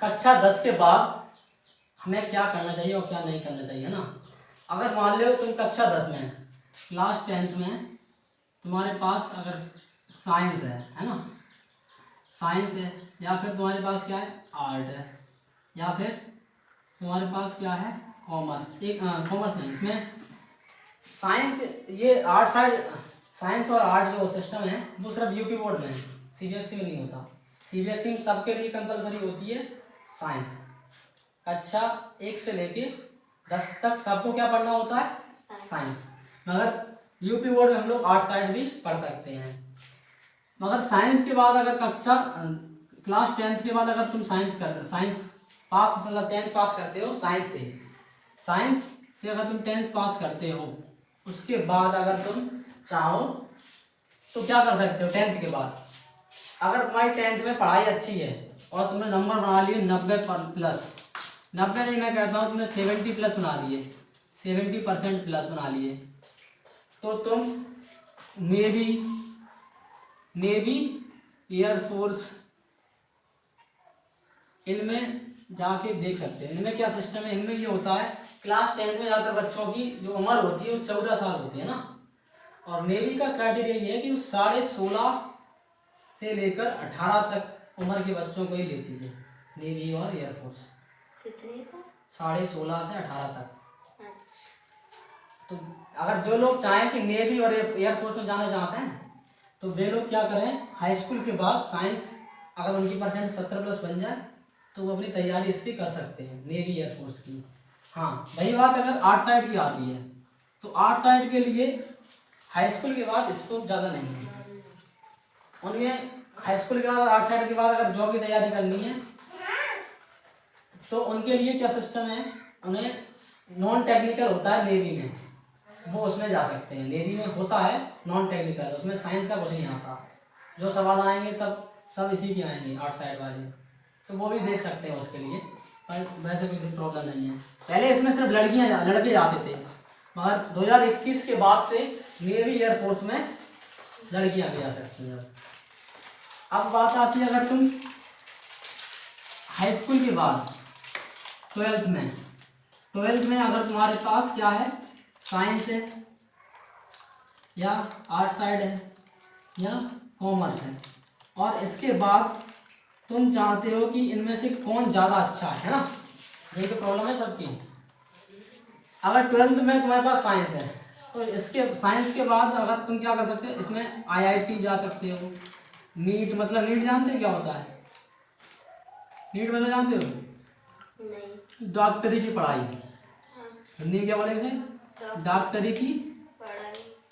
कक्षा 10 के बाद हमें क्या करना चाहिए और क्या नहीं करना चाहिए ना। अगर मान लो तुम कक्षा 10 में, क्लास 10th में तुम्हारे पास अगर साइंस है ना, साइंस है, या फिर तुम्हारे पास क्या है, आर्ट है, या फिर तुम्हारे पास क्या है, कॉमर्स। एक कॉमर्स नहीं, इसमें साइंस, ये आर्ट साइड, साइंस और आर्ट जो सिस्टम है वो सिर्फ यूपी बोर्ड में है, सीबीएसई में नहीं होता। सीबीएसई में सबके लिए कंपलसरी होती है साइंस। कक्षा 1 से लेके 10 तक सबको क्या पढ़ना होता है, साइंस। मगर यूपी बोर्ड में हम लोग आर्ट साइड भी पढ़ सकते हैं। मगर साइंस के बाद अगर कक्षा क्लास 10th के बाद अगर तुम साइंस पास, मतलब 10th पास करते हो साइंस से अगर तुम 10th पास करते हो, उसके बाद अगर तुम चाहो तो क्या कर सकते हो 10th के बाद। अगर तुम्हारी 10th में पढ़ाई अच्छी है और तुमने नंबर बना लिए 90+, 90 नहीं, मैं कहता हूँ तुमने 70+ बना लिए, 70% प्लस बना लिए, तो तुम नेवी, एयरफोर्स, इनमें जाके देख सकते हैं। इनमें क्या सिस्टम है, इनमें ये होता है क्लास 10th में ज़्यादातर बच्चों की जो उम्र होती है वो 14 साल होती है ना। और नेवी का क्राइटेरिया ये है कि वो 16.5 से लेकर 18 तक उम्र के बच्चों को ही लेती है नेवी और एयरफोर्स। कितने से? 16.5 से 18 तक। तो अगर जो लोग चाहें कि नेवी और एयरफोर्स में जाना चाहते हैं तो वे लोग क्या करें, हाई स्कूल के बाद साइंस अगर उनकी परसेंट 70+ बन जाए तो वो अपनी तैयारी इसकी कर सकते हैं, नेवी एयरफोर्स की। हाँ, वही बात अगर आर्ट साइड की आती है तो आर्ट साइड के लिए हाई स्कूल के बाद स्कोप ज़्यादा नहीं है उनमें। हाई स्कूल के बाद आर्ट साइड के बाद अगर जॉब की तैयारी करनी है तो उनके लिए क्या सिस्टम है, उन्हें नॉन टेक्निकल होता है नेवी में, वो उसमें जा सकते हैं। नेवी में होता है नॉन टेक्निकल, उसमें साइंस का कुछ नहीं आता। जो सवाल आएंगे तब सब इसी के आएंगे आर्ट साइड वाले, तो वो भी देख सकते हैं उसके लिए, पर वैसे कोई प्रॉब्लम नहीं है। पहले इसमें सिर्फ लड़के जाते थे, मगर 2021 के बाद से नेवी एयरफोर्स में लड़कियां भी जा सकती हैं। अब बात आती है अगर तुम हाई स्कूल के बाद 12th में अगर तुम्हारे पास क्या है, साइंस है या आर्ट साइड है या कॉमर्स है, और इसके बाद तुम चाहते हो कि इनमें से कौन ज़्यादा अच्छा है ना, ये तो प्रॉब्लम है सबकी। अगर 12th में तुम्हारे पास साइंस है तो इसके साइंस के बाद अगर तुम क्या कर सकते हो, इसमें आईआईटी जा सकते हो। नीट, मतलब नीट जानते हो क्या होता है, नीट मतलब जानते हो, नहीं। डॉक्टरी की पढ़ाई, हिंदी में क्या बोलेंगे इसे, डॉक्टरी की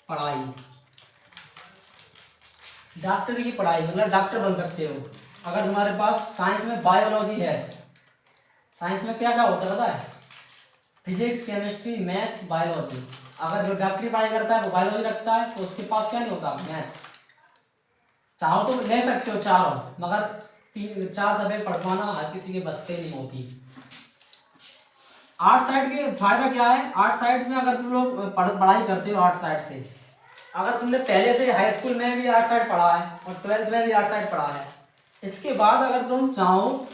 पढ़ाई। डॉक्टरी की पढ़ाई मतलब डॉक्टर बन सकते हो अगर तुम्हारे पास साइंस में बायोलॉजी है। साइंस में क्या क्या होता है पता है, फिजिक्स, केमिस्ट्री, मैथ, बायोलॉजी। अगर जो डॉक्टरी पढ़ाई करता है वो बायोलॉजी रखता है तो उसके पास क्या नहीं होता, मैथ्स। चाहो तो ले सकते हो चारों, मगर 3-4 सब्जेक्ट पढ़ पाना हर किसी के बस से नहीं होती। आर्ट साइड के फायदा क्या है, आर्ट साइड में अगर तुम लोग पढ़ाई करते हो आर्ट साइड से, अगर तुमने पहले से हाई स्कूल में भी आर्ट साइड पढ़ा है और 12th में भी आर्ट साइड पढ़ा है, इसके बाद अगर तुम चाहो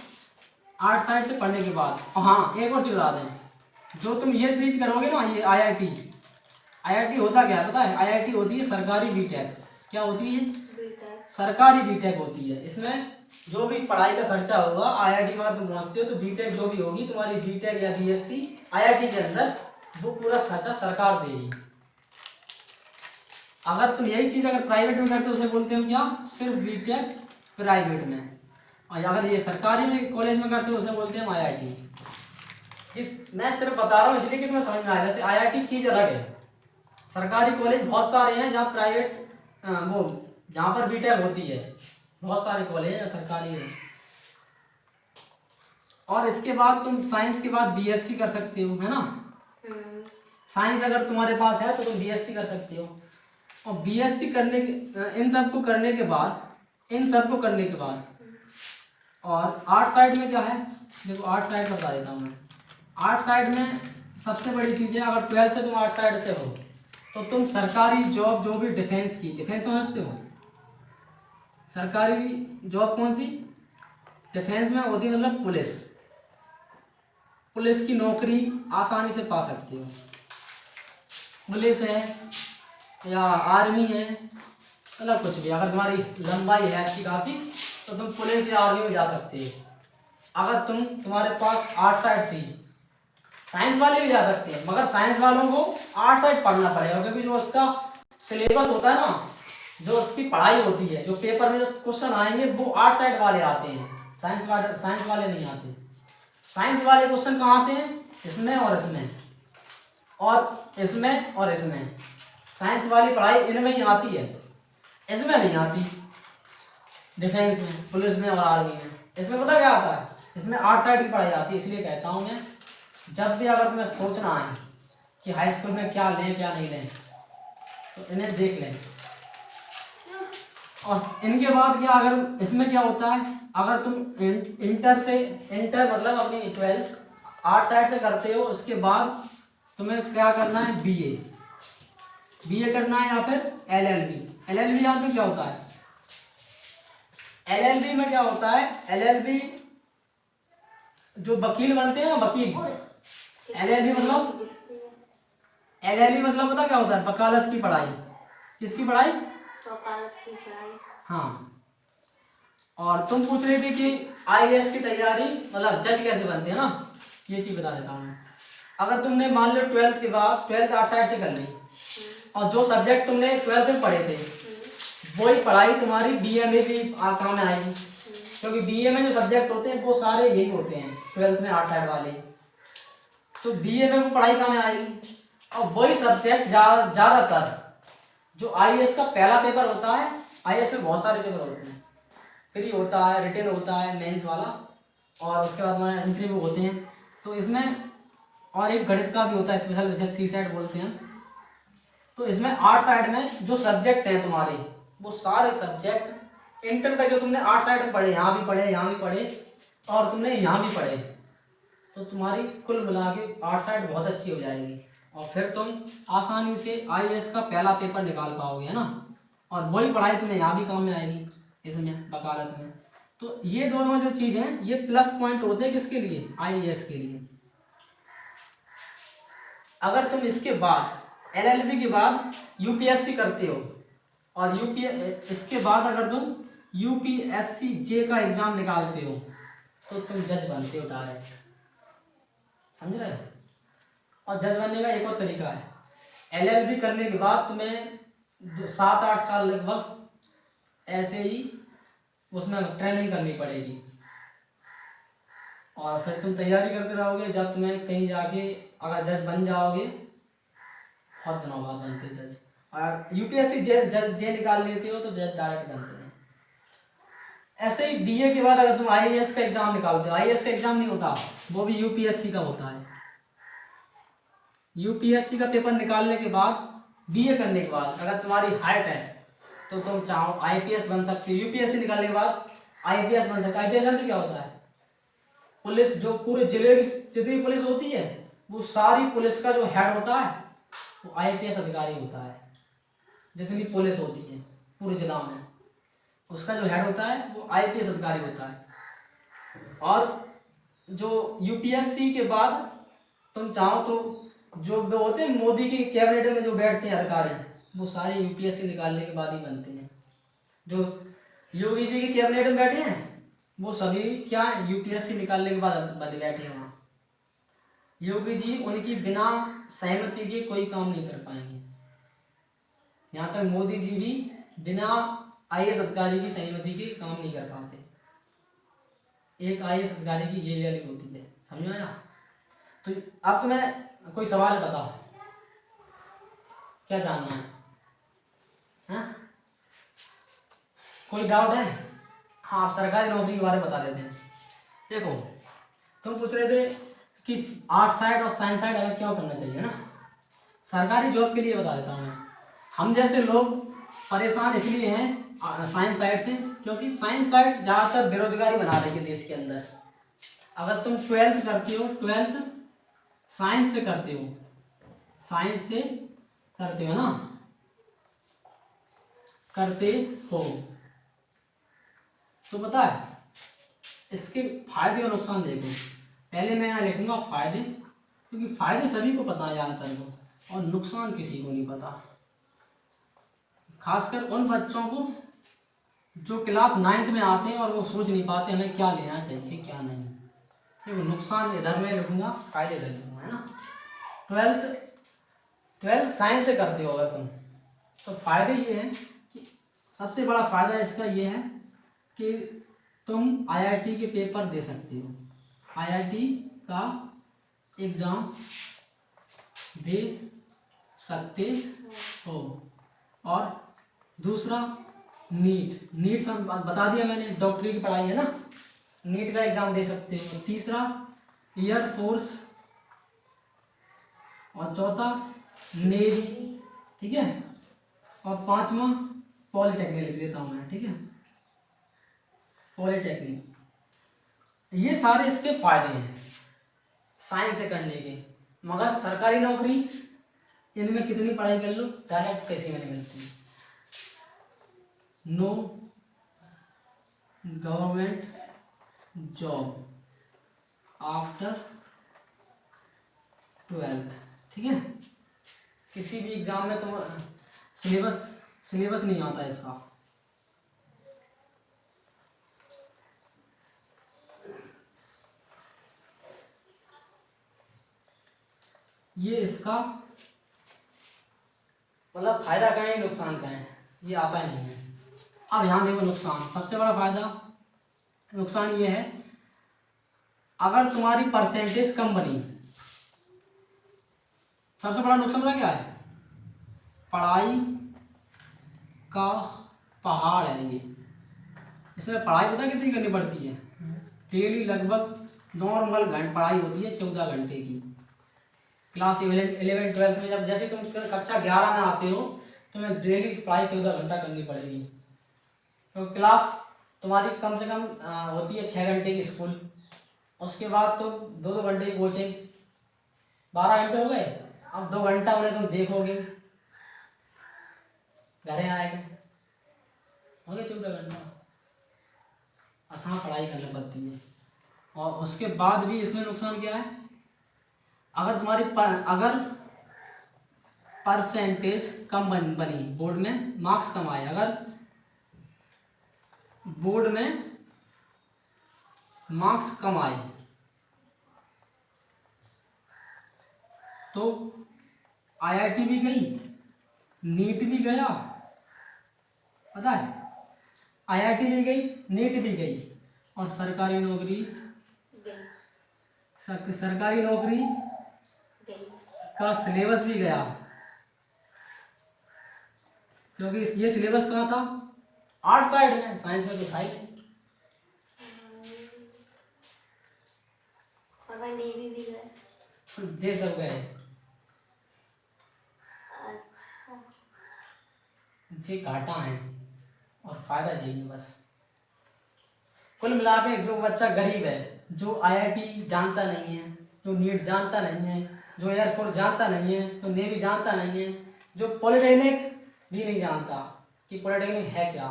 आर्ट साइड से पढ़ने के बाद, हाँ एक और चीज़ बता दें, जो तुम ये चीज़ करोगे ना, ये आईआईटी होता क्या है पता है, आईआईटी होती है सरकारी बीटेक। क्या होती है, सरकारी बीटेक होती है। इसमें जो भी पढ़ाई का खर्चा होगा आईआईटी में अगर तुम पहुँचते हो तो बीटेक जो भी होगी तुम्हारी, बीटेक या बीएससी आईआईटी के अंदर, वो पूरा खर्चा सरकार देगी। अगर तुम यही चीज़ अगर प्राइवेट में करते हो उसे बोलते हो क्या, सिर्फ बीटेक प्राइवेट में। और अगर ये सरकारी में कॉलेज में करते हो उसे बोलते हैं आईआईटी। जी मैं सिर्फ बता रहा हूँ इसलिए कि तुम्हें समझ में आए। जैसे आईआईटी चीज़ अलग है, सरकारी कॉलेज बहुत सारे हैं जहाँ प्राइवेट वो जहाँ पर बीटेक होती है, बहुत सारे कॉलेज हैं सरकारी में। और इसके बाद तुम साइंस के बाद बीएससी कर सकते हो, है ना। साइंस अगर तुम्हारे पास है तो तुम बीएससी कर सकते हो। और बीएससी करने के इन सब को करने के बाद और आर्ट साइड में क्या है, देखो आर्ट साइड बता देता हूँ मैं। आर्ट साइड में सबसे बड़ी चीज़ है, अगर 12th से तुम आर्ट साइड से हो तो तुम सरकारी जॉब जो भी डिफेंस की, डिफेंस समझते हो, सरकारी जॉब कौन सी, डिफेंस में होती है मतलब पुलिस, पुलिस की नौकरी आसानी से पा सकते हो। पुलिस है या आर्मी है, मतलब कुछ भी, अगर तुम्हारी लंबाई है अच्छी खासी तो तुम पुलिस या आर्मी में जा सकते हो। अगर तुम्हारे पास आर्ट साइड थी, साइंस वाले भी जा सकते हैं, मगर साइंस वालों को आर्ट साइड पढ़ना पड़ेगा, क्योंकि जो उसका सिलेबस होता है ना, जो उसकी पढ़ाई होती है, जो पेपर में जो क्वेश्चन आएंगे वो आर्ट साइड वाले आते हैं, साइंस वाले नहीं आते। साइंस वाले क्वेश्चन कहाँ आते हैं? इसमें और इसमें, और इसमें और इसमें। साइंस वाली पढ़ाई इनमें ही आती है, इसमें नहीं आती। डिफेंस में, पुलिस में और आर्मी में इसमें पता क्या आता है? इसमें आर्ट साइड की पढ़ाई आती है। इसलिए कहता हूँ मैं, जब भी अगर तुम्हें सोचना है कि हाई स्कूल में क्या लें क्या नहीं लें, तो इन्हें देख लें। और इनके बाद क्या, अगर इसमें क्या होता है, अगर तुम इंटर मतलब अपनी 12th आर्ट साइड से करते हो, उसके बाद तुम्हें क्या करना है? बीए करना है या फिर एलएलबी यहाँ पे क्या होता है? एलएलबी में क्या होता है? एलएलबी जो वकील बनते हैं ना, वकील, एलएलबी मतलब पता क्या होता है? वकालत की पढ़ाई। किसकी पढ़ाई? वकालत की पढ़ाई। हाँ। और तुम पूछ रही थी कि आईएएस की तैयारी मतलब जज कैसे बनते हैं ना, ये चीज बता देता हूँ मैं। अगर तुमने मान लो 12th के बाद 12th आर्ट साइड से कर ली, और जो सब्जेक्ट तुमने 12th में पढ़े थे वही पढ़ाई तुम्हारी बीए में भी काम में आएगी, क्योंकि बीए में जो सब्जेक्ट होते हैं वो सारे यही होते हैं 12th में आर्ट साइड वाले, तो बीए में वो पढ़ाई काम में आएगी। और वही सब्जेक्ट ज़्यादातर जो आईएएस का पहला पेपर होता है, आईएएस में बहुत सारे पेपर होते हैं, प्री होता है, रिटन होता है, मेंस वाला, और उसके बाद हमारे इंटरव्यू होते हैं। तो इसमें और एक गणित का भी होता है, स्पेशल विषय सी साइड बोलते हैं। तो इसमें आर्ट साइड में जो सब्जेक्ट हैं तुम्हारे, वो सारे सब्जेक्ट इंटर तक जो तुमने आर्ट साइड में पढ़े, यहाँ भी पढ़े, यहाँ भी पढ़े, और तुमने यहाँ भी पढ़े, तो तुम्हारी कुल मिला के आर्ट साइड बहुत अच्छी हो जाएगी, और फिर तुम आसानी से आईएएस का पहला पेपर निकाल पाओगे, है ना। और वही पढ़ाई तुम्हें यहाँ भी काम में आएगी, इसमें वकालत में। तो ये दोनों जो चीज़ हैं ये प्लस पॉइंट होते हैं किसके लिए? आईएएस के लिए। अगर तुम इसके बाद एलएलबी के बाद यूपीएससी करते हो, और इसके बाद अगर तुम यूपीएससी जे का एग्जाम निकालते हो, तो तुम जज बनते हो डायरेक्ट, समझ रहे हो। और जज बनने का एक और तरीका है, एलएलबी करने के बाद तुम्हें 7-8 साल लगभग ऐसे ही उसमें ट्रेनिंग करनी पड़ेगी, और फिर तुम तैयारी करते रहोगे। जब तुम्हें कहीं जाके अगर जज बन जाओगे, बहुत दिनों बाद बनते जज, और यूपीएससी जे निकाल लेते हो तो जज डायरेक्ट बनते हैं। ऐसे ही बीए के बाद अगर तुम आईएएस का एग्जाम निकालते हो, आईएएस का एग्जाम नहीं होता, वो भी यूपीएससी का होता है। यूपीएससी का पेपर निकालने के बाद, बीए करने के बाद अगर तुम्हारी हाइट है तो तुम चाहो आईपीएस बन सकते हो। यूपीएससी निकालने के बाद आईपीएस बन सकते हो। आईपीएस जानते क्या होता है? पुलिस, जो पूरे जिले की जितनी पुलिस होती है, वो सारी पुलिस का जो हेड होता है वो आईपीएस अधिकारी होता है। जितनी पुलिस होती है पूरे जिला में, उसका जो हेड होता है वो आईपीएस अधिकारी होता है। और जो यूपीएससी के बाद तुम चाहो तो जो होते हैं मोदी की कैबिनेट में जो बैठते हैं अधिकारी, वो सारे यूपीएससी निकालने के बाद ही बनते हैं। जो योगी जी की कैबिनेट में बैठे हैं वो सभी क्या यूपीएससी निकालने के बाद बने बैठे हैं वहाँ। योगी जी उनकी बिना सहमति के कोई काम नहीं कर पाएंगे। यहाँ तक मोदी जी भी बिना आईएएस अधिकारी की सहमति के काम नहीं कर पाते। एक आईएएस अधिकारी की ये वैल्यू होती है, समझ में आया? तो अब तुम्हें कोई सवाल है, बताओ क्या जानना है? हाँ? कोई डाउट है? हाँ, आप सरकारी नौकरी के बारे में बता देते हैं। देखो, तुम पूछ रहे थे कि आर्ट साइड और साइंस साइड अलग क्यों करना चाहिए ना। सरकारी जॉब के लिए बता देता हूँ मैं। हम जैसे लोग परेशान इसलिए हैं साइंस साइड से, क्योंकि साइंस साइड ज़्यादातर बेरोजगारी बना रही है देश के अंदर। अगर तुम 12th करती हो, 12th साइंस से करते हो, साइंस से करते हो ना, करते हो, तो पता है इसके फायदे और नुकसान देखो। पहले मैं यहाँ लिखूंगा फायदे, क्योंकि फायदे सभी को पता है ज़्यादातर को, और नुकसान किसी को नहीं पता, खासकर उन बच्चों को जो क्लास 9th में आते हैं और वो सोच नहीं पाते हमें क्या लेना चाहिए क्या नहीं। देखो नुकसान इधर में लिखूंगा, फायदे इधर लिखूंगा, है ना। ट्वेल्थ साइंस से करते हो अगर तुम, तो फायदे ये हैं कि सबसे बड़ा फायदा इसका ये है कि तुम आईआईटी के पेपर दे सकते हो, आईआईटी का एग्ज़ाम दे सकते हो। और दूसरा नीट सब बता दिया मैंने, डॉक्टरी की पढ़ाई है ना, नीट का एग्ज़ाम दे सकते हो। तीसरा एयरफोर्स, और चौथा नेवी, ठीक है, और पांचवा पॉलिटेक्निक लिख देता हूँ मैं, ठीक है, पॉलिटेक्निक। ये सारे इसके फायदे हैं साइंस से करने के। मगर सरकारी नौकरी इनमें कितनी पढ़ाई कर लो डायरेक्ट कैसे में नहीं मिलती। No government job after 12th, ठीक है। किसी भी एग्जाम में तो सिलेबस नहीं आता इसका। ये इसका मतलब फायदा का है नुकसान का है, ये आता नहीं है। अब यहाँ देखो नुकसान, सबसे बड़ा फायदा नुकसान ये है अगर तुम्हारी परसेंटेज कम बनी, सबसे बड़ा नुकसान पता क्या है, पढ़ाई का पहाड़ है ये। इसमें पढ़ाई पता कितनी करनी पड़ती है, डेली लगभग नॉर्मल पढ़ाई होती है 14 घंटे की। क्लास 11 12 में जब जैसे तुम कक्षा 11 में आते हो तुम्हें डेली पढ़ाई 14 घंटा करनी पड़ेगी। तो क्लास तुम्हारी कम से कम होती है 6 घंटे की स्कूल, उसके बाद तो 2-2 घंटे की कोचिंग, 12 घंटे हो गए। अब 2 घंटा उन्हें तुम देखोगे, घरे आएगा, हो गया 14 घंटा। अथाह पढ़ाई करनी पड़ती है। और उसके बाद भी इसमें नुकसान क्या है, अगर तुम्हारी अगर परसेंटेज कम बनी, बोर्ड में मार्क्स कम आए, अगर बोर्ड में मार्क्स कम आए तो आईआईटी भी गई, नीट भी गया, पता है, आईआईटी भी गई, नीट भी गई, और सरकारी नौकरी का सिलेबस भी गया। क्योंकि ये सिलेबस कहाँ था, आर्ट साइड में, साइंस में तो था ही। नेवी भी गए, ये सब गए। अच्छा, ये घाटा है और फायदा यही है बस। कुल मिला के जो बच्चा गरीब है, जो आईआईटी जानता नहीं है, जो नीट जानता नहीं है, जो एयरफोर्स जानता नहीं है, जो नेवी जानता नहीं है, जो पॉलिटेक्निक भी नहीं जानता कि पॉलिटेक्निक है क्या,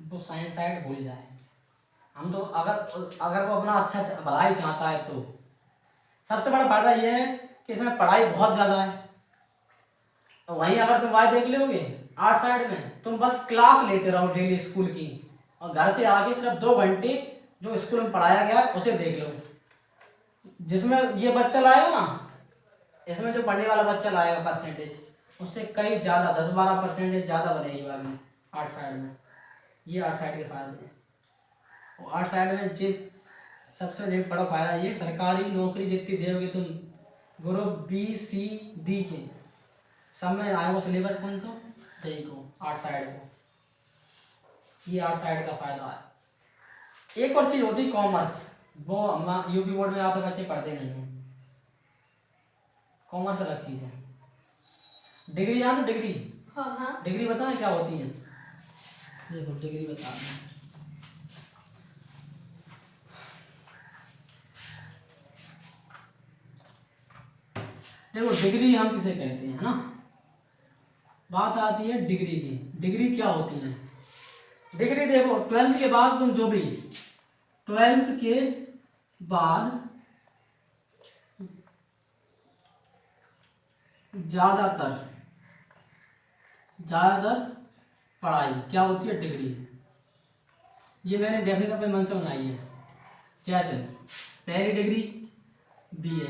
वो साइंस साइड भूल जाए। हम तो अगर वो अपना अच्छा भलाई चाहता है तो सबसे बड़ा फायदा ये है कि इसमें पढ़ाई बहुत ज़्यादा है। तो वहीं अगर तुम वहाँ देख लोगे आर्ट साइड में, तुम बस क्लास लेते रहो डेली स्कूल की, और घर से आके सिर्फ 2 घंटे जो स्कूल में पढ़ाया गया उसे देख लो। जिसमें ये बच्चा लाएगा ना, इसमें जो पढ़ने वाला बच्चा लाएगा परसेंटेज, उससे कई ज़्यादा 10-12% ज़्यादा बनेगी बाद में आर्ट साइड में। ये आर्ट साइड के फायदे हैं। और आर्ट साइड में जिस सबसे बड़ा फायदा ये, सरकारी नौकरी जितनी दोगे तुम, ग्रुप B, C, D के सब में आएगा सिलेबस कौन सा, देखो आर्ट साइड को। ये आर्ट साइड का फायदा है। एक और चीज़ होती है कॉमर्स, वो हम यूपी बोर्ड में आते बच्चे पढ़ते नहीं हैं। कॉमर्स अलग चीज़ है। डिग्री जान तो डिग्री, हाँ, डिग्री बताएं क्या होती है, देखो डिग्री बता रहे हैं। देखो डिग्री हम किसे कहते हैं, है ना। बात आती है डिग्री की। डिग्री क्या होती है, डिग्री देखो 12th के बाद तुम जो भी ट्वेल्थ के बाद ज़्यादातर पढ़ाई क्या होती है? डिग्री। ये मैंने डेफिनेशन अपने मन से बनाई है। जैसे पहली डिग्री बीए,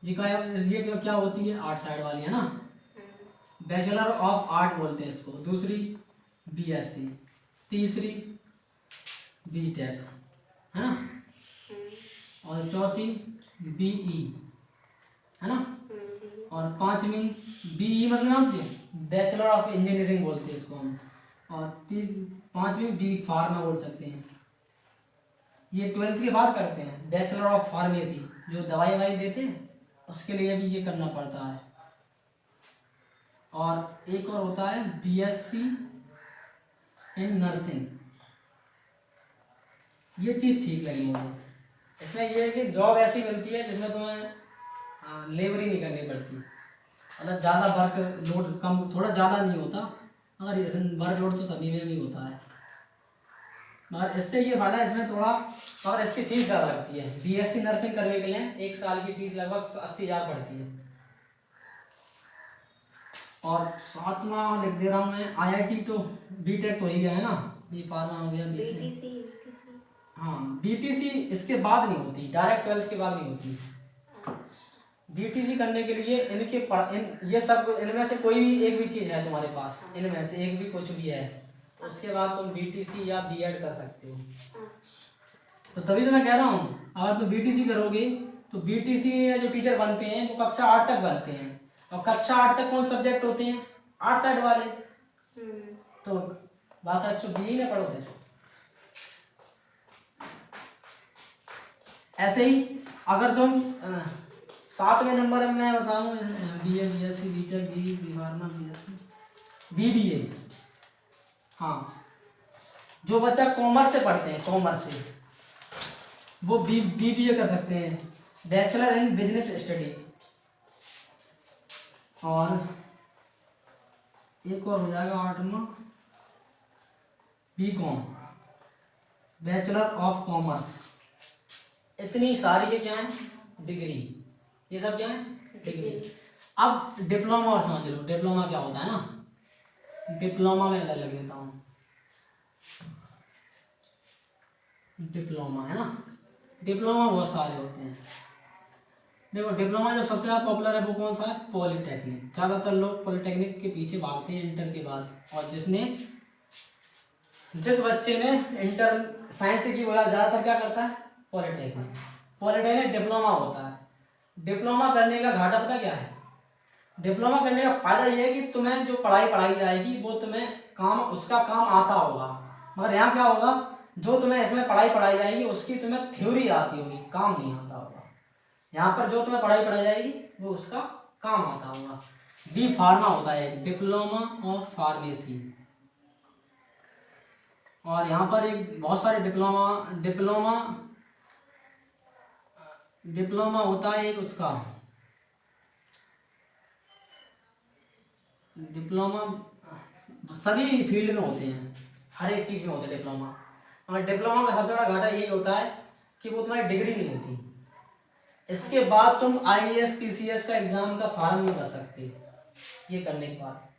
ये क्या होती है? आर्ट साइड वाली है ना। बैचलर ऑफ आर्ट बोलते हैं इसको। दूसरी बीएससी, तीसरी बीटेक, है ना। और चौथी बीई, है ना। और पांचवी बीई मतलब बैचलर ऑफ इंजीनियरिंग बोलते हैं इसको हम। और पांचवी बी फार्मा बोल सकते हैं। ये ट्वेल्थ के बाद करते हैं। बैचलर ऑफ फार्मेसी जो दवाई ववाई देते हैं उसके लिए भी ये करना पड़ता है। और एक और होता है बीएससी इन नर्सिंग। ये चीज़ ठीक लगी मुझे। इसमें ये है कि जॉब ऐसी मिलती है जिसमें तुम्हें लेबर ही नहीं करनी पड़ती। मतलब ज़्यादा वर्क लोड कम, थोड़ा ज़्यादा नहीं होता, मगर ये वर्क लोड तो सभी में भी होता है। मगर इससे ये फायदा इसमें थोड़ा, और इसकी फीस ज़्यादा लगती है। बीएससी नर्सिंग करने के लिए 1 साल की फीस लगभग 80,000 पड़ती है। और सातवां लिख दे रहा हूँ मैं, आईआईटी तो बीटेक तो ही गया है ना, बी फार्मा हो गया, बीटीसी। हाँ बीटीसी इसके बाद नहीं होती, डायरेक्ट 12th के बाद नहीं होती। बीटीसी करने के लिए ये सब इनमें से कोई भी एक भी चीज़ है तुम्हारे पास, इनमें से एक भी कुछ भी है, उसके बाद तुम बीटीसी या बीएड कर सकते हो। तो तभी तो मैं कह रहा हूँ, अगर तुम बीटीसी करोगे तो बीटीसी में जो टीचर बनते हैं वो कक्षा 8 तक बनते हैं। और कक्षा 8 तक कौन सब्जेक्ट होते हैं? आर्ट साइड वाले। तो बस अच्छो बीई में पढ़ो फिर। ऐसे ही अगर तुम 7वें नंबर में मैं बताऊँ, BA, BSc, BTech, B Pharma, BSc, BBA. हाँ, जो बच्चा कॉमर्स से पढ़ते हैं, कॉमर्स से, वो बीबीए कर सकते हैं, बैचलर इन बिजनेस स्टडी। और एक और हो जाएगा 8वां, बीकॉम, बैचलर ऑफ कॉमर्स। इतनी सारी ये क्या है? डिग्री। ये सब क्या है? डिग्री। अब डिप्लोमा और समझ लो, डिप्लोमा क्या होता है ना। डिप्लोमा में इधर लग देता हूँ, डिप्लोमा है ना। डिप्लोमा बहुत सारे होते हैं। देखो डिप्लोमा जो सबसे ज़्यादा पॉपुलर है वो कौन सा है? पॉलिटेक्निक। ज़्यादातर लोग पॉलिटेक्निक के पीछे भागते हैं इंटर के बाद। और जिस बच्चे ने इंटर साइंस की वो ज़्यादातर क्या करता है? पॉलिटेक्निक। पॉलिटेक्निक डिप्लोमा होता है। डिप्लोमा करने का घाटा पता क्या है? डिप्लोमा करने का फायदा ये है कि तुम्हें जो पढ़ाई जाएगी वो तुम्हें उसका काम आता होगा। मगर यहाँ क्या होगा, जो तुम्हें इसमें पढ़ाई जाएगी उसकी तुम्हें थ्योरी आती होगी, काम नहीं आता होगा। यहाँ पर जो तुम्हें पढ़ाई जाएगी वो उसका काम आता होगा। डी फार्मा होता है, डिप्लोमा ऑफ फार्मेसी। और यहाँ पर एक बहुत सारे डिप्लोमा होता है। एक उसका डिप्लोमा सभी फील्ड में होते हैं, हर एक चीज़ में होते हैं डिप्लोमा। और डिप्लोमा का सबसे बड़ा घाटा यही होता है कि वो तुम्हारी डिग्री नहीं होती। इसके बाद तुम आईएएस पीसीएस का एग्जाम का फॉर्म नहीं भर सकते ये करने के बाद।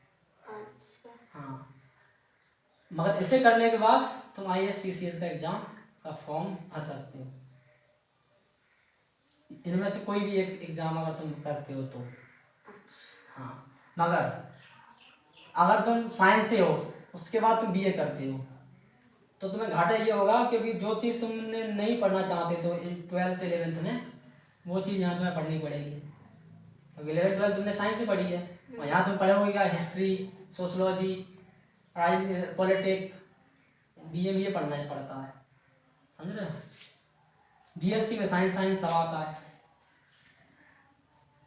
हाँ, मगर इसे करने के बाद तुम आईएएस पीसीएस का एग्जाम का फॉर्म भर सकते हो। इनमें से कोई भी एक एग्जाम अगर तुम करते हो तो। हाँ, मगर अगर तुम साइंस से हो उसके बाद तुम बीए करते हो तो तुम्हें घाटा ये होगा, क्योंकि जो चीज़ तुमने नहीं पढ़ना चाहते तो 12th 11th में वो चीज़ यहाँ तुम्हें पढ़नी पड़ेगी। क्योंकि 11th 12th तुमने साइंस ही पढ़ी है और यहाँ तुम पढ़ोगे क्या? हिस्ट्री, सोशलॉजी, पॉलिटिक्स, बीए में ये पढ़ना पड़ता है, समझ रहे हो। बीएससी में साइंस सब आता है।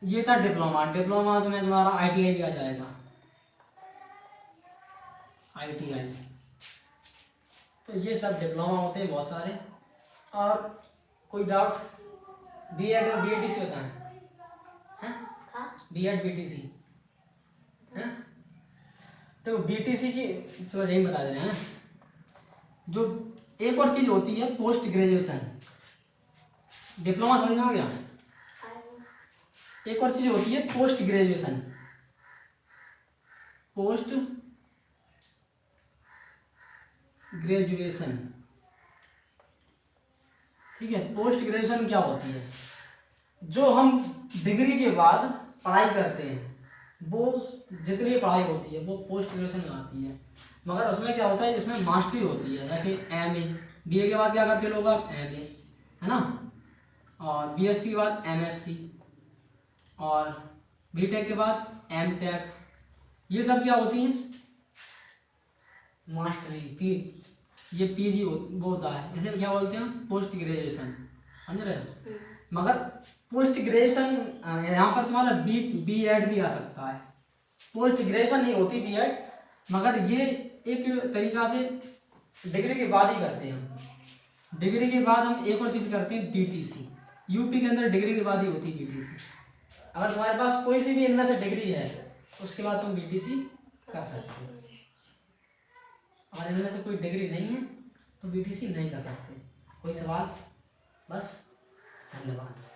ये था डिप्लोमा। डिप्लोमा तुम्हें तुम्हारा आईटीआई भी आ जाएगा, आईटीआई। तो ये सब डिप्लोमा होते हैं बहुत सारे। और कोई डाउट? बीएड और बीटीसी होता है, बीएड बीटीसी है। तो बीटीसी की चलो यही बता दे रहे हैं, जो एक और चीज होती है पोस्ट ग्रेजुएशन। डिप्लोमा समझ में आ गया। एक और चीज होती है पोस्ट ग्रेजुएशन। पोस्ट ग्रेजुएशन, ठीक है। पोस्ट ग्रेजुएशन क्या होती है? जो हम डिग्री के बाद पढ़ाई करते हैं वो जितनी पढ़ाई होती है वो पोस्ट ग्रेजुएशन में आती है। मगर उसमें क्या होता है, इसमें मास्टरी होती है। जैसे एमए, बीए के बाद क्या करते हैं लोग, आप एमए, है ना, और बीएससी के बाद एमएससी, और बीटेक के बाद एमटेक। ये सब क्या होती हैं, मास्टरी। ये पीजी वो होता है, इसे क्या बोलते हैं, पोस्ट ग्रेजुएशन। समझ रहे हो। मगर पोस्ट ग्रेजुएशन यहाँ पर तुम्हारा बी एड भी आ सकता है। पोस्ट ग्रेजुएशन नहीं होती बी एड, मगर ये एक तरीका से डिग्री के बाद ही करते हैं हम। डिग्री के बाद हम एक और चीज़ करते हैं, बीटीसी। यूपी के अंदर डिग्री के बाद ही होती है बीटीसी। अगर तुम्हारे पास कोई सी भी इनमें से डिग्री है उसके बाद तुम बीटीसी कर सकते हो। अगर इनमें से कोई डिग्री नहीं है तो बीटीसी नहीं कर सकते। कोई सवाल? बस, धन्यवाद।